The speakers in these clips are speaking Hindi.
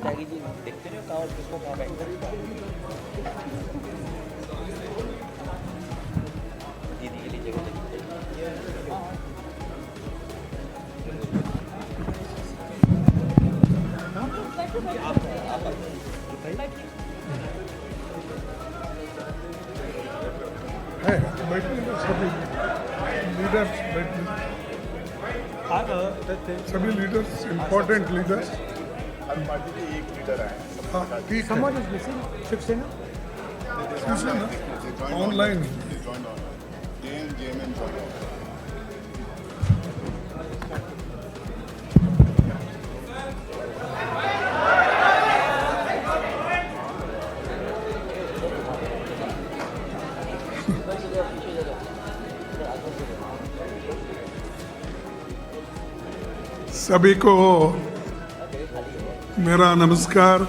त्यागी जी देखते नहीं हो कहाँ और किसको कहाँ बैठना दीदी के लिए जगह लगी है बैठने का सभी लीडर्स बैठने सभी लीडर्स इम्पोर्टेंट लीडर्स हर पार्टी के एक लीडर आए हाँ ठीक है Someone is missing. Shiksena. Shivsena online join JMN join सभी को मेरा नमस्कार।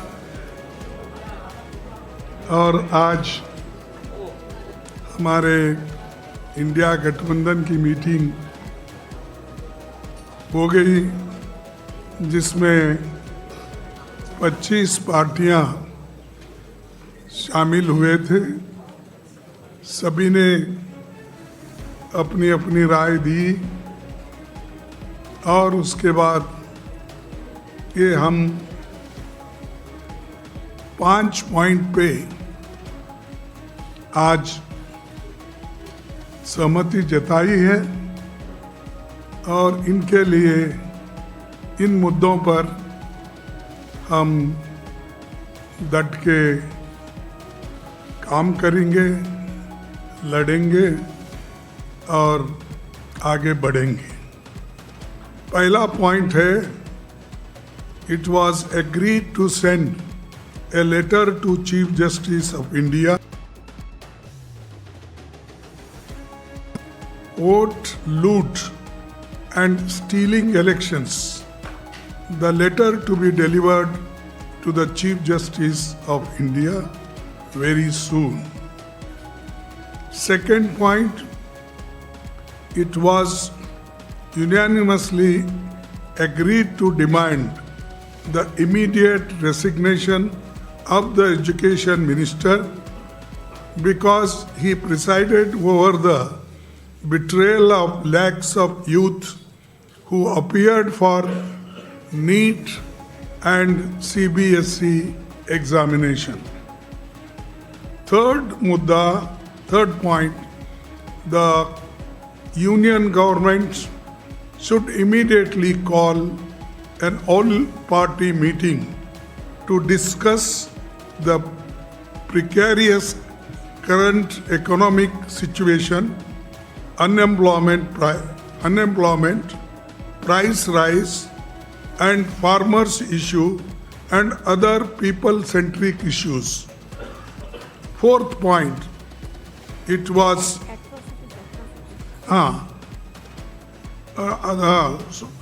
और आज हमारे इंडिया गठबंधन की मीटिंग हो गई जिसमें 25 पार्टियां शामिल हुए थे। सभी ने अपनी अपनी राय दी और उसके बाद ये हम 5 पॉइंट पे आज सहमति जताई है और इनके लिए इन मुद्दों पर हम डट के काम करेंगे, लड़ेंगे और आगे बढ़ेंगे। पहला पॉइंट है, it was agreed to send a letter to Chief Justice of India. Vote loot and stealing elections. The letter to be delivered to the Chief Justice of India very soon. Second point, it was unanimously agreed to demand the immediate resignation of the Education Minister because he presided over the betrayal of lakhs of youth who appeared for NEET and CBSE examination. Third point, the union government should immediately call an all-party meeting to discuss the precarious current economic situation, unemployment, price rise, and farmers' issue and other people-centric issues. Fourth point, it was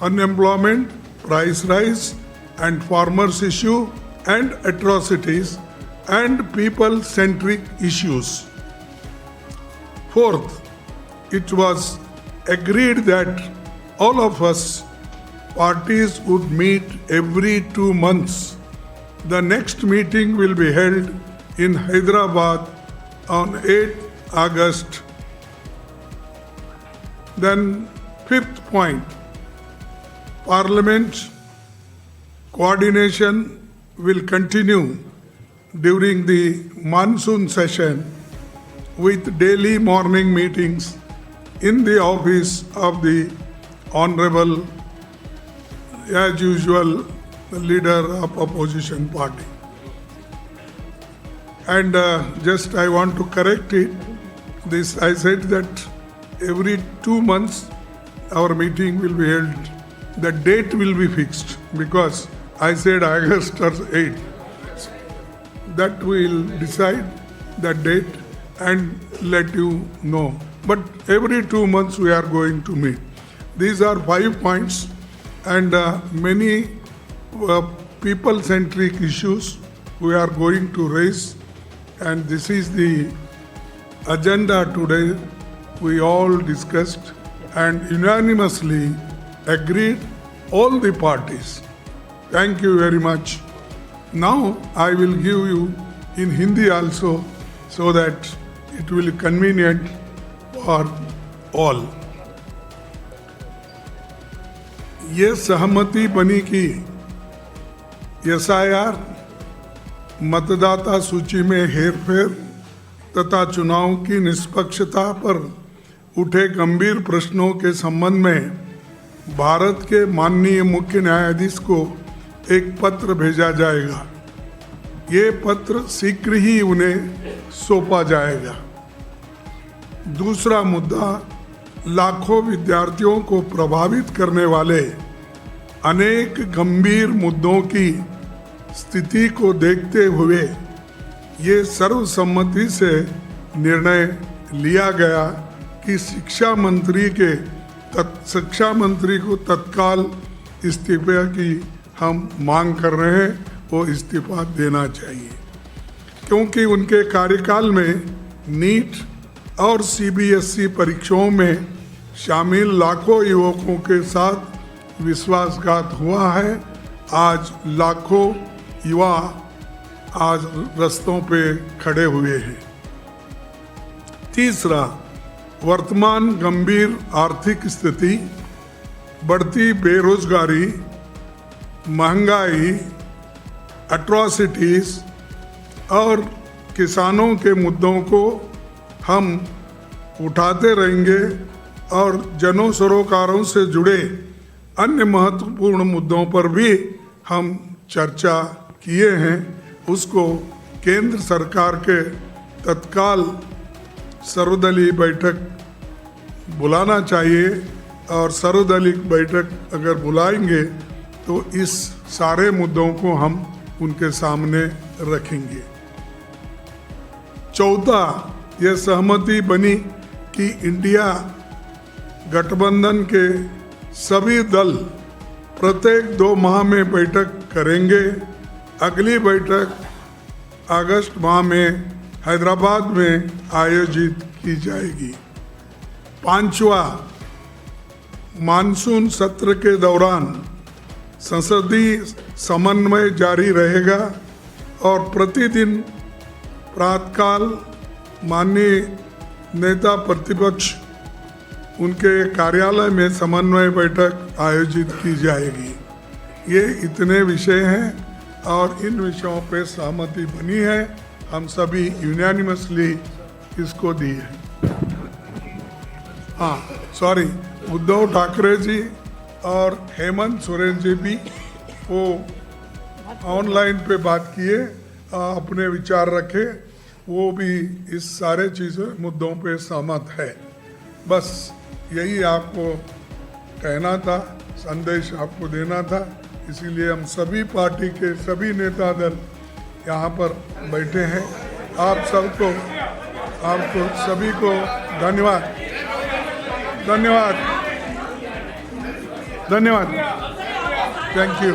unemployment, price rise, and farmers' issue and atrocities and people-centric issues. Fourth, it was agreed that all of us parties would meet every 2 months. The next meeting will be held in Hyderabad on 8th August. Then fifth point, Parliament coordination will continue during the monsoon session with daily morning meetings in the office of the Honorable, as usual, the leader of opposition party. And just I want to correct it. This I said that every 2 months our meeting will be held. The date will be fixed because I said August or 8. That will decide the date and let you know. But every 2 months we are going to meet. These are 5 points and many people-centric issues we are going to raise. And this is the agenda today. We all discussed and unanimously agreed, all the parties. Thank you very much. Now I will give you in Hindi also so that it will be convenient for all. ये सहमति बनी कि SIR, मतदाता सूची में हेरफेर तथा चुनाव की निष्पक्षता पर उठे गंभीर प्रश्नों के संबंध में भारत के माननीय मुख्य न्यायाधीश को एक पत्र भेजा जाएगा। ये पत्र शीघ्र ही उन्हें सौंपा जाएगा। दूसरा मुद्दा, लाखों विद्यार्थियों को प्रभावित करने वाले अनेक गंभीर मुद्दों की स्थिति को देखते हुए ये सर्वसम्मति से निर्णय लिया गया कि शिक्षा मंत्री को तत्काल इस्तीफे की हम मांग कर रहे हैं, वो इस्तीफा देना चाहिए, क्योंकि उनके कार्यकाल में नीट और CBSE परीक्षाओं में शामिल लाखों युवकों के साथ विश्वासघात हुआ है। आज लाखों युवा आज रास्तों पे खड़े हुए हैं। तीसरा, वर्तमान गंभीर आर्थिक स्थिति, बढ़ती बेरोजगारी, महंगाई, एट्रॉसिटीज और किसानों के मुद्दों को हम उठाते रहेंगे और जन सरोकारों से जुड़े अन्य महत्वपूर्ण मुद्दों पर भी हम चर्चा किए हैं। उसको केंद्र सरकार के तत्काल सर्वदलीय बैठक बुलाना चाहिए और सर्वदलीय बैठक अगर बुलाएंगे तो इस सारे मुद्दों को हम उनके सामने रखेंगे। चौथा, यह सहमति बनी कि इंडिया गठबंधन के सभी दल प्रत्येक 2 माह में बैठक करेंगे। अगली बैठक अगस्त माह में हैदराबाद में आयोजित की जाएगी। पांचवा, मानसून सत्र के दौरान संसदीय समन्वय जारी रहेगा और प्रतिदिन प्रातःकाल माननीय नेता प्रतिपक्ष उनके कार्यालय में समन्वय बैठक आयोजित की जाएगी। ये इतने विषय हैं और इन विषयों पे सहमति बनी है। हम सभी यूनानिमसली इसको दी है। हाँ, सॉरी, उद्धव ठाकरे जी और हेमंत सोरेन जी भी वो ऑनलाइन पे बात किए, अपने विचार रखे, वो भी इस सारे चीज़ों मुद्दों पे सहमत है। बस यही आपको कहना था, संदेश आपको देना था, इसीलिए हम सभी पार्टी के सभी नेता दल यहाँ पर बैठे हैं। आपको सभी को धन्यवाद। Thank you.